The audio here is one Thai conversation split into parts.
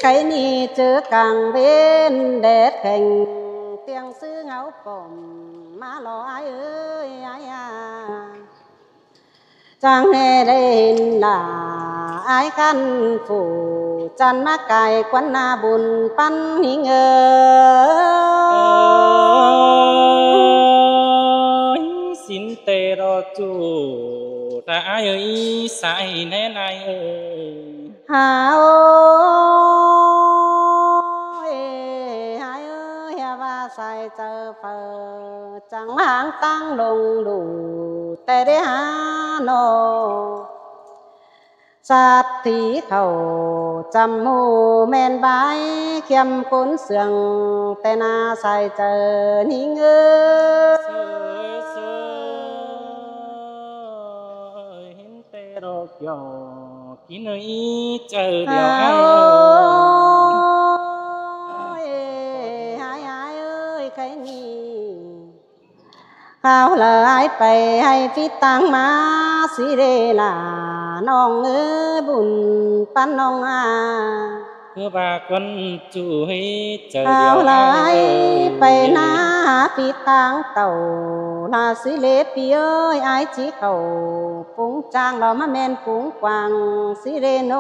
ใครนี่เจอกลางเว้นแดดแข็งเตียงซื้อเหงาป่มมาหล่ออ้ายเอ้ยอ้ายจังแห่ได้เห็นหน้าอ้ายกันฝูจันมาไก่ควันนาบุญปันหิงสินเตรอจูตาอ้ายเอ้ยใส่แน่นายเอ้ยหาโอ้ยหายเอ้ยว่าใส่เจอเฟอจังหางตั้งลงดูแต่ได้หาโนสัตว์ที่เขาจำมูแม่นบายเข้มข้นเสื่องแต่นาใส่เจอนิ่งเห็นแต่ดอกยอกินเอ้ยเจอเดียวอ้ายหายเอ้ยใครนี่ข้าวเลยไปให้ฟิตังมาสิเรลาน้องเอ้ยบุญปันน้องเพื่อบาคนจูให้เจอเดียวเลยไปหน้าฟิตังเต่าลาสิเลปีเอ้ยอ้ายจีเขาปุ้งจางเรามาแม่นปุ้งกวางสิเรโน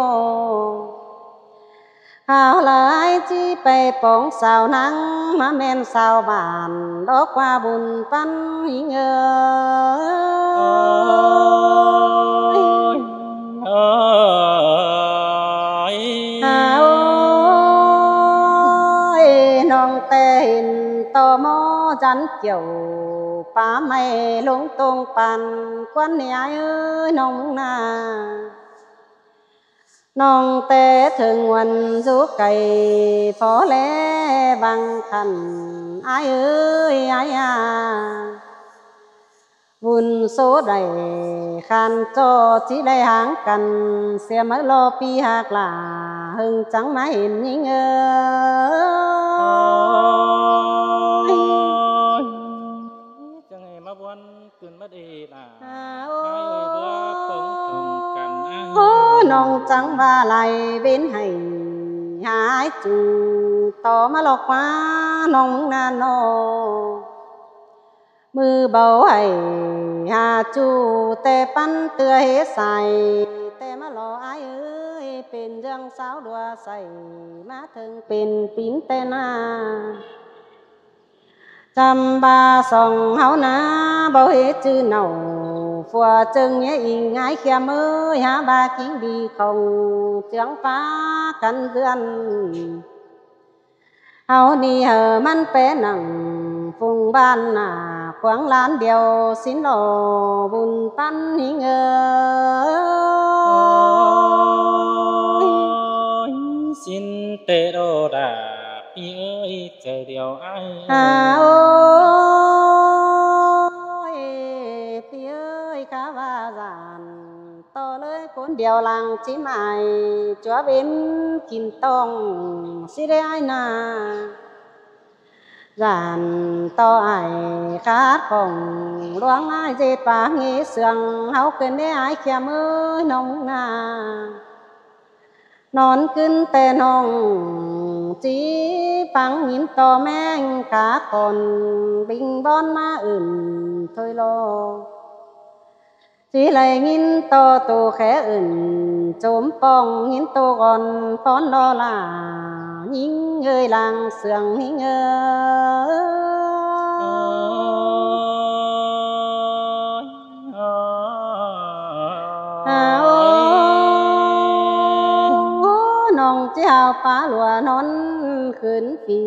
ข้าวหลายจีไปปองสาวนังมาแม่นสาวบ้านดอกว่าบุญปันหิงน้องแต่เห็นต่อหมอจันเกี่ยวป้าไม่ลงตรงปันควันใหญ่เอ้ยน้องนาน้องแต่ถึงวันสุไก่พอแลบางคันอ้ายเอ้ยอ้ายบุญโซได้คันจอที่ได้หางกันเสียมาโลปีหากลาหึงจังมาเห็นยิ่งจังไงมาบวนขึ้นมาดีล่ะอ้ายเอ้ยเบื่อปงตรงกันน้องจังว่าไหลเว้นให้หายจูต่อมาหลอกว่าน้องนานโนมือเบาให้หาจูแต่ปันเตือเฮใส่แต่มาหล่ออ้ายเอ้ยเป็นเรื่องสาวดัวใส่มาถึงเป็นปิ้นแต่นาจำบาส่องเฮานะเบาเฮจื้อเน่าฟัวจึงเงี้ยอิงง่ายเขียมเอ้ยหาบากิ้งดีคงเจืองฟ้ากันเดือนเฮานี่มันเป็นหนังฟุงบ้านหน้าขวางล้านเดียวสินโลบุญปันหิงสินเตโรดาพี่เอ้ยเจอเดียวอ้ายโอ้ยพี่เอ้ยข้าว่าจานต่อเลยคนเดียวลังจิหมายจัวบิมกินต้องสิได้อ้ายนาจานต่ออ้ายขาดของหลวงอ้ายเจ็ดปากงี้เสื่องเฮาเกินได้อ้ายเขียมเอ้ยน้องนานอนขึ้นแต่น้องจีฟังหินต่อแมงขาคนบิงบอนมาอื่นถอยโลจีไหลหินต่อตัวแค่อื่นโจมปองหินตัวก่อนฟ้อนรอลายิงเอ้ยลางเสื่องหิงเจ้าป่าหลัวนอนขึ้นปี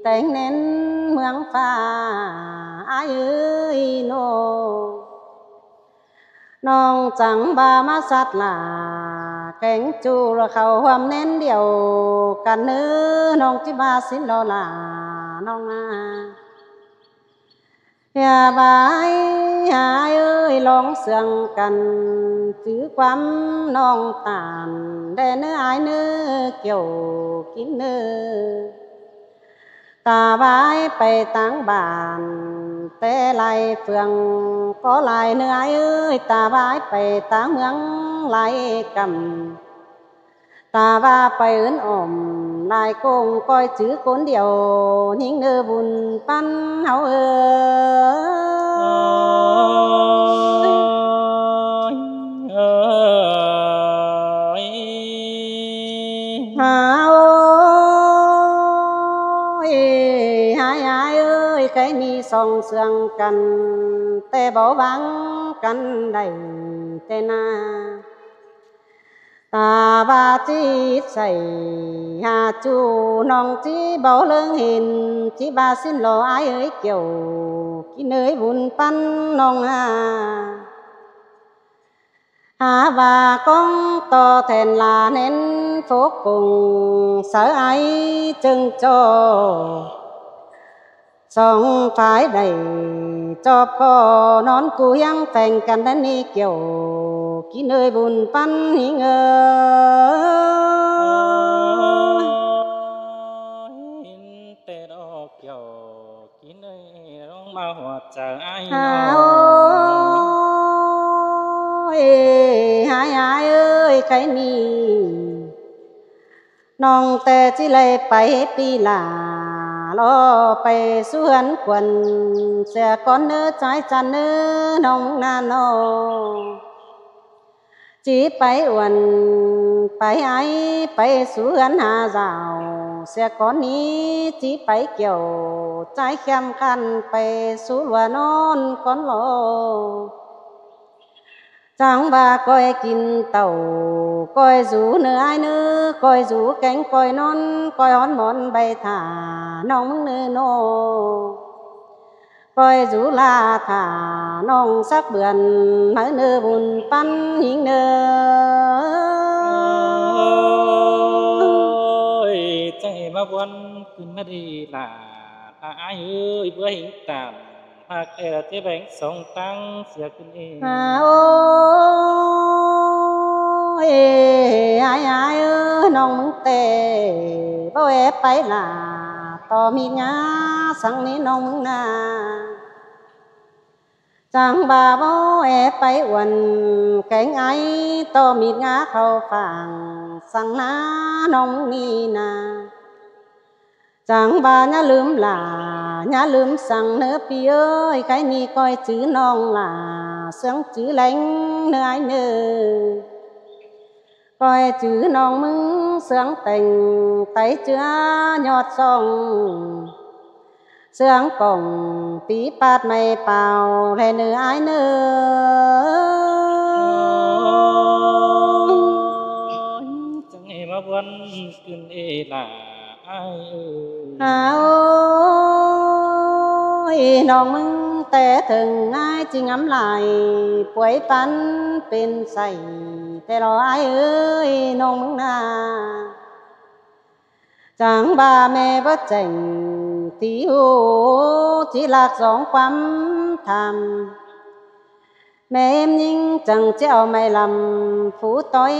แต่งเน้นเมืองฟ้าอ้ายเอ้ยโนน้องจังบามาสัตลาแข่งจูละเขาความเน้นเดียวกันเนื้อน้องจิบาสินโลลาน้องอย่าบายหายเอ้ยลองเสื่องกันถือความน้องตานได้เนื้ออายเนื้อเกี่ยวกินเนื้อตาบายไปตั้งบ้านแต่ไหลเฟืองก็ไหลเนื้อเอ้ยตาบายไปตั้งเมืองไหลกำต ตาว่าไปเอิ้นอ้อมลายโกงก้อยจื้อคนเดียวหิงเด้อบุญปันเฮาเอ้ยหาโอ้ยหายเอ้ยใครมีสองเสืองกันแต่บ่บังกันได้แต่นาตาบาจีใส่หาจูน้องจีเบาเลิงเห็นจีบาสิ้นรออายเอ้ยเกี่ยวกินเอ้ยบุญปันน้องหาว่าก้องต่อแทนลาเน้นโฟกกุงเสือไอจึงโจสองฝ่ายใดจอบก็นอนกูยังแต่งกันดันนี้เกี่ยวกินเอ้ยบุญปันหิงเอ้ยแต่ดอกเกี่ยวกินเอ้ยร้องมาหัวใจไอ้น้อยหายเอ้ยใครนี่น้องแต่จิเลยไปปีลารอไปสวนควันเสียก่อนเนื้อใจจันเนื้อน้องนาโนจีไปวันไปไอไปสวนหาสาวเสียก่อนนี้จีไปเกี่ยวใจเข้มขันไปสู่ว่านอนก่อนรอจังบ่าก้อยกินเต่าก้อยสูเนื้อไอเนื้อก้อยสูแกงก้อยนอนก้อยฮ้อนหมอนใบถาน้องมึงเนื้อโนก้อยสูลาถาน้องสักเบือนมาเนื้อบุญปันหิงเนื้อใจมาวันขึ้นมาดีล่ะอายเอ้ยเบื่อหิงตามหากเอเจะแบ่งสองตังเสียขึ้นเองโอ้ยอายเอ้ยน้องมึงเตะบ่แอไปล่ะต่อมีงาสังนี้น้องมึงนาจังบ่าบ่แอไปวันแกงไอต่อมีงาเข้าฝั่งสังนาน้องนี่นาจังบ่าอย่าลืมล่ะอย่าลืมสั่งเนื้อพี่เอ้ยใครนี่ก้อยจื้อน้องล่ะเสียงจื้อแหลงเนื้อไอเนื้อก้อยจื้อน้องมึงเสียงแต่งไตเจือยอดส่องเสียงป่องปีปาดไม่เป่าแลเนื้อไอเนื้อจังไงมาวันขึ้นเอล่ะไอ้โอ้ยน้องมึงแต่ถึงไอ้จริงอำลายป่วยปันเป็นใส่แต่รอไอ้เอ้ยน้องมึงนาจังบ่าแม่บ่เจ๋งที่หูที่หลักสองความทำแม่ยิ่งจังเจ้าไม่ลำผู้ต้อย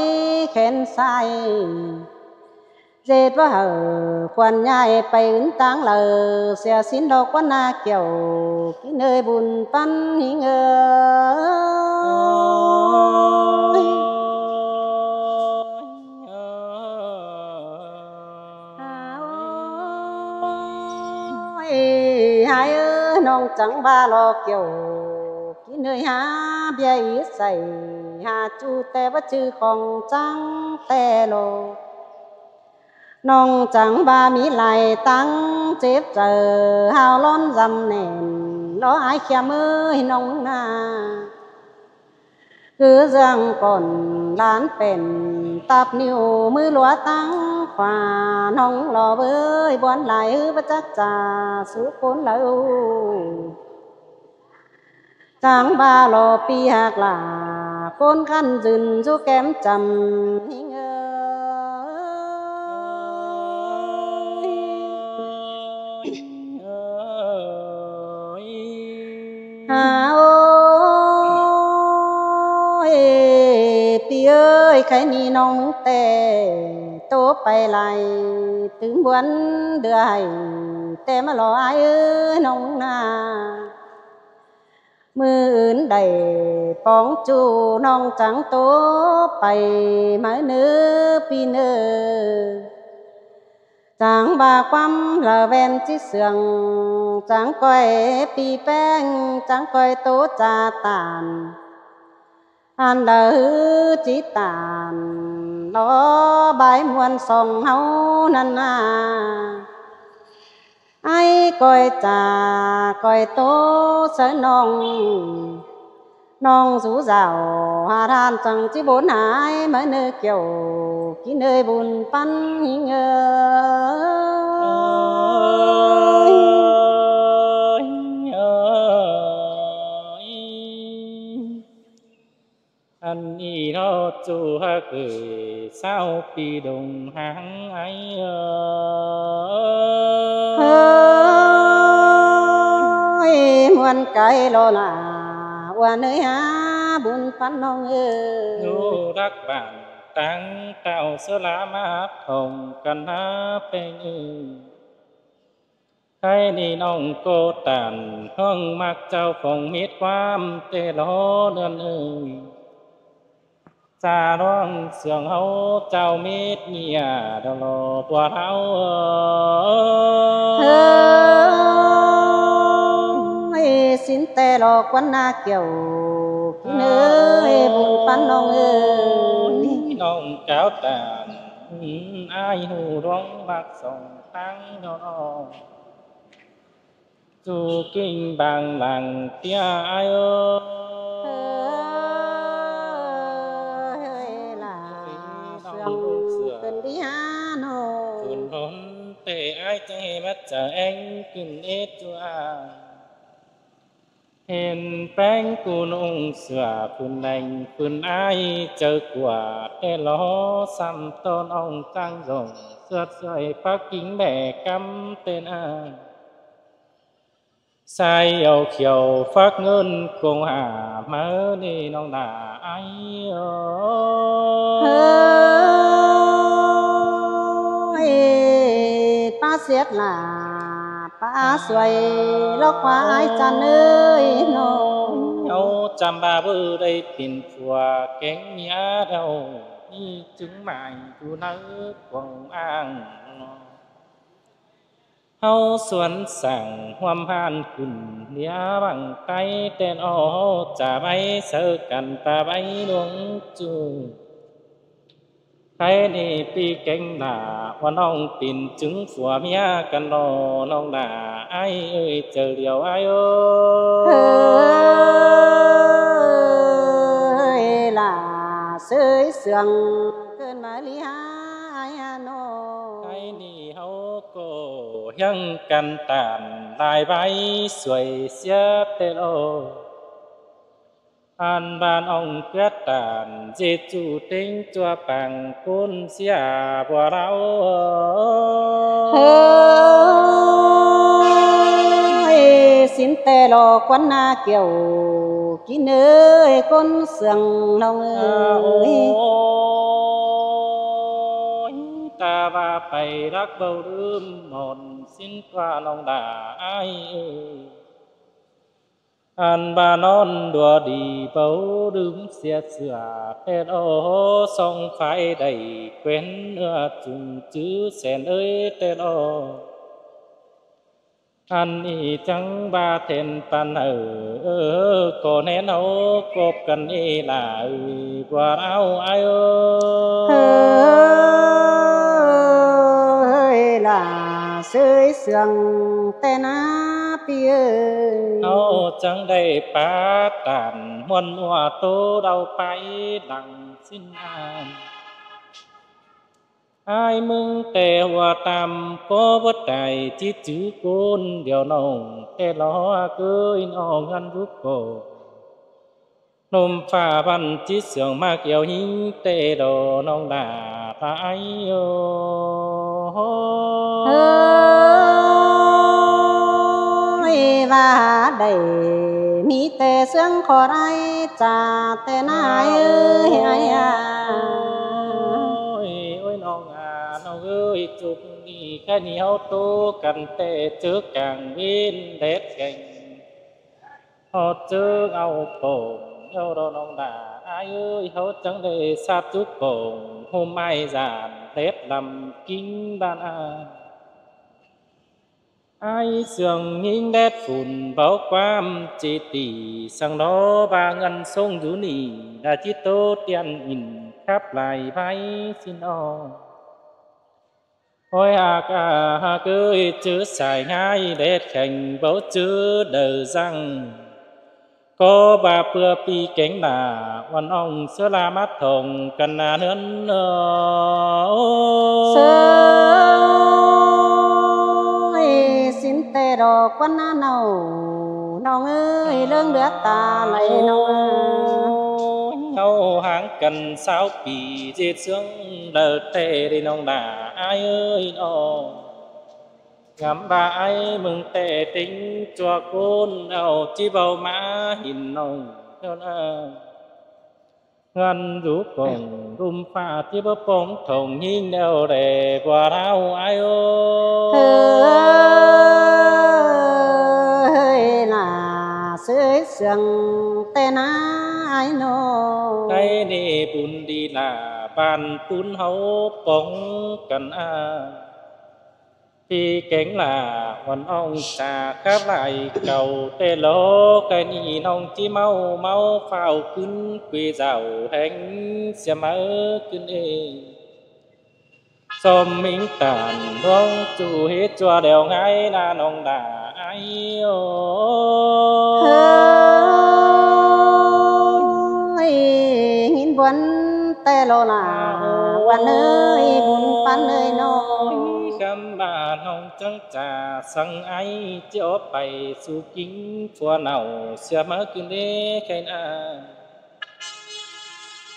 แขนซ้ายเจ็ดว่าควันใหญ่ไปอื่นต่างเลอเสียสินดอกวันนาเกี่ยวกินเอ้ยบุญปันหิงเอ้ยหายน้องจังบ้ารอเกี่ยวกินเอ้ยหาเบียอีใส่หาจูแต่ว่าชื่อของจังแต่โลน้องจังบ่ามีไหลตั้งเจ็บเจอหาวร้อนจำแน่นรออายเขียมือให้น้องนาคือเรื่องก่อนล้านเป็นตับนิ้วมือหลัวตั้งขวาน้องรอเบ้ยบวนไหลประจักษ์จ่าสุคนเล่าจังบ่ารอปีหักหลาคนขันจืนสุแก้มจำหิงโอ้ยพี่เอ้ยใครนี่น้องแต่โตไปไหลถึงบวนเดือยแต่มาหล่ออายเอ้ยน้องนา มืออื่นได้ป้องจูน้องจังโตไปมาเนื้อปีเนื้อจางบาความละแวนจิเสืองจางก้อยปีแป้งจางก้อยโตจาตานอันเดือจิตานล้อบายมวนส่องเฮานั่นนาไอ้ก้อยจาก้อยโตเสนน้องrủ rào hà than chẳng chỉ bốn hai mới nơi kiểu cái nơi buồn pan ngơ anh đi nó chu ha cười sao pi đồng hàng ấy muôn cái lo là qua nơi há buồn pan nong nô đắc bản tăng tạo sơ lá mát hồng cần há bênให้นี่น้องโกตันห้องมักเจ้าคงมิดความเตโลเดินจาร้องเสียงเฮาเจ้ามิดเมียดโลตัวเฮาสินแต่รอควันนาเกี่ยวเนื้อบุญปันน้องน้องแก้วตานอายหูร้องมักส่งทั้งน้องจูกิ่งบางหลังเตี้ยอายล่ะเสื่องขึ้นดิฮาโนขึ้นร้นเตะอายใจมัดจะเอ็งขึ้นเอจัวเห็นแป้งกูนุ่งเสื้อคุณแดงคุณอายเจอกว่าแต่ล้อซ้ำต้นองจังส่งเสื้อสวยปักกิ่งแบกกำเต้นอายใส่เอาเขียวฟักเงินคงหาเมื่อนี่น้องด่าไอ้ป้าเสียดล่ะป้าสวยลอกว่าไอ้จันเอ้ยน้องเอาจำบาบื้อได้เป็นผัวแก่งเมียเรานี่จึงหมายอยู่ในกวงอ้างเฮาสวนสั่งความพานขึ้นเนียบังไกเต้นอ้อจะไปเสิกันตาไปหลวงจูใครนี่ปีเก่งหน้าว่าน้องปิ่นจึงผัวเมียกันรอน้องด่าไอ้เอ้ยเจอเดียวไอ้เอ้ยล่ะเสยเสื่องเกินมาลิหาไอ้ฮาโนใครนี่เฮาก็ยังกันตานลายใบสวยเสียเตโลอันบ้านองเกิดตานเจจูติงจัวปังกุนเสียบัวเราสินแต่รอควันนาเกี่ยวกินเอ้ยคนเสื่องน้องเอ้ยตาว่าไปรักเบาลืมหมดสิ้นกว่าน้องด่าไอ้อันบานอนดัวดีเบาลืมเสียเสือเป็ดโอส่องไฟได้เกว้นเนื้อจุ่มจื้อแสนเอ้ยเต้นโออันนี้จังบาเทนปันก็แน่นเอากบกันเอลากว่าเอาไอ้ล่ะเสยเสื่องแต่นาปีเอ้ยเอาจังได้ปาตานมวนมัวโตเราไปดังสิ้นอานไอ้มึงแต่ว่าตามก็บ่ได้จิจื้อคนเดียวน้องแต่ล้อเกยน้องกันทุกคนนมฟ้าบันจิเสียงมาเกี่ยวหิงเตโดน้องด่าตายว่าได้มีแต่เสียงขอได้จากแต่นายเอ้ยโอ้ยน้องน้องเอ้ยจุกนี่แค่นี้เฮาโตกันแต่เจอกลางวินเด็ดแก่ง เฮาเจอเอาโป่งเอาดอกน้องดาอายเอ้ยเฮาจังได้ทราบจุกโป่งโฮมไม้จานเล็ดลำกิ้งบ้านai sương nhìn đét phùn bao quam chế tỷ sang đó ba ngân sông rú nỉ đã chỉ tốt tiền nhìn khắp lại vai xin o ôi hà cưới chữ xài ngay đét khành bao chữ đời răng có bà bữa pi cánh làวันông sữa la mát thòng cần là nướngสินเตดอกวันนาเนาน้องเอ้ยเรื่องเดือดตาไหลน้องเฮาห่างกัน20ปีเจ็ดสวงเดิดเตได้น้องด่าอายเอ้ยน้องงามบ่ายมึงแต่ติงจัวโกนเอาจิเบามาหินน้องเท่านั้นงานรูปงรุมฟ้าที่บ่ปงทงยิงแนวแดกว่าเราอายเอ้ยน่าเสยเสียงแต่นาไอ้น้องไอ้นี่บุญดีลาบ้านปุ้นเฮาป้องกันพี่เก่งล่ะวันอ่องจาครับไหลเก่าแต่โลกะนี่น้องจิเมาเฝ้าขึ้นกุยเจ้าแห่งเสียมาขึ้นเองสมมิงตานดวงจู่เฮ็ดจัวเดียวง่ายน่าน้องด่าไอ้โอ้หินบวนแต่โลลาวันเอ้ยบุญปันเอ้ยน้องคำบ้าน้องจังจ่าสังไอเจ้าไปสู่กิ้งฟัวเน่าเสียมาขึ้นเด้แค่นา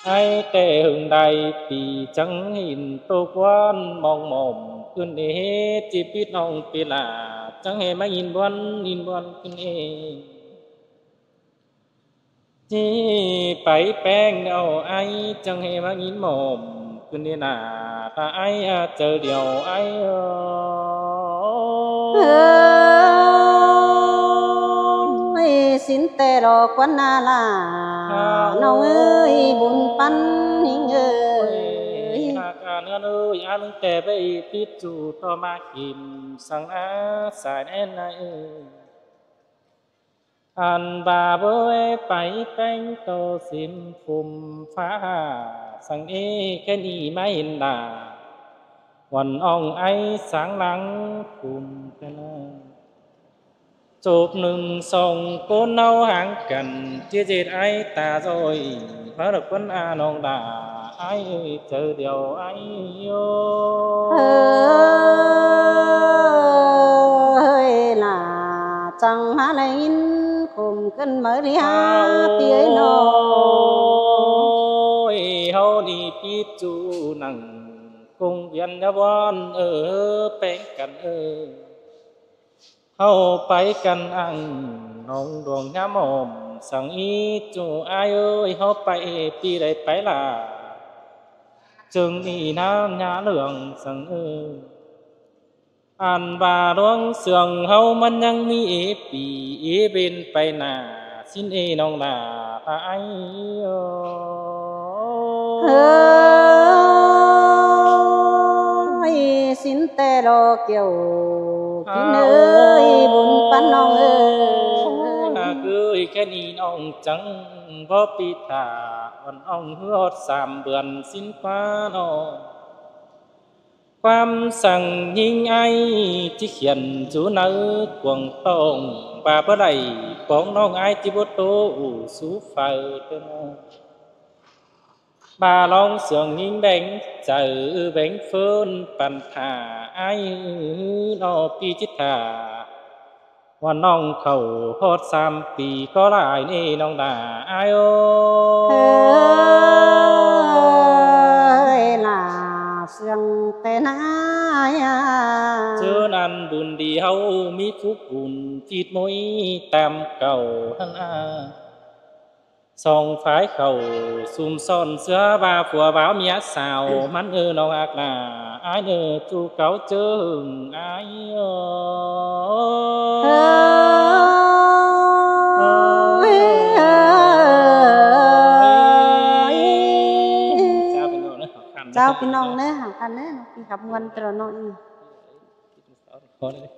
ไอแต่หึงใดปีจังหินตกวันมองมอมขึ้นเด้จิปิดน้องปีลาจังให้มายินบวนขึ้นเองจีไปแป้งเอาไอจังให้มายินหมอมขึ้นเด้น่าตาไอเจอเดียวไอสินแต่ดอกวันนาลาน้องเอ้ยบุญปันหิงเอ้ยหากเนื้อเอ้ยอันแต่ไปติดจู่ต่อมาหิมสังอาสายแน่นเอ้ยอันบาเบยไปแต่งโตสิมฟุมฟ้าสังเอแค่นี้ไม่เห็นดาวันอ่องไอสังหลังฟุมกันจบหนึ่งสองโกนเนาห่างกันเจี๊ยดไอตาจอยพระรักคนอาน้องด่าไอเจอเดียวไอโยล่ะจังหาไหลอินคุมกันเมื่อริฮาปีไอโนเฮานี่ปีจูนังคงเวียนยะวอนแป้งกันเฮาไปกันอังน้องดวงงามอมสังอีจูอายเอ้ยเฮาไปปีใดไปล่ะจึงอีน้ำญาเหลืองสังอันว่าดวงเสื่องเฮามันยังมีปีเป็นไปหน้าสิ้นน้องน่าตาไอสินแต่รอเกี่ยวกินเอ้ยบุญปันน้องเอ้ยเอ้ยแค่นี้น้องจังบ่ปีตาวันอ่องฮอด3เดือนสิ้นฟ้าน้องความสั่งยิงไอที่เขียนจูเนื้อกวงตองบาบ่ได้ปองน้องไอที่บ่โตสู่ไฟเด้อบาลองเสียงยิงแบงเจอแบงเฟินปันถาไอนอปีจิตาว่าน้องเข้าฮอด3ปีก็หลายนี่น้องด่าอายล่ะเสียงแต่นายเจอนันบุญดีเฮามีทุกบุญจิตมวยตามเก่าทั้งส่องฝายเข้าซุ่มซ่อนเสือบาผัวบ่าวเมียสาวมันน้องอักหน้าอายจูเก่าเจิงอาย เจ้าพี่น้องเด้อหากันเด้อพี่ขับมวนตลอดน้อย ขอเลย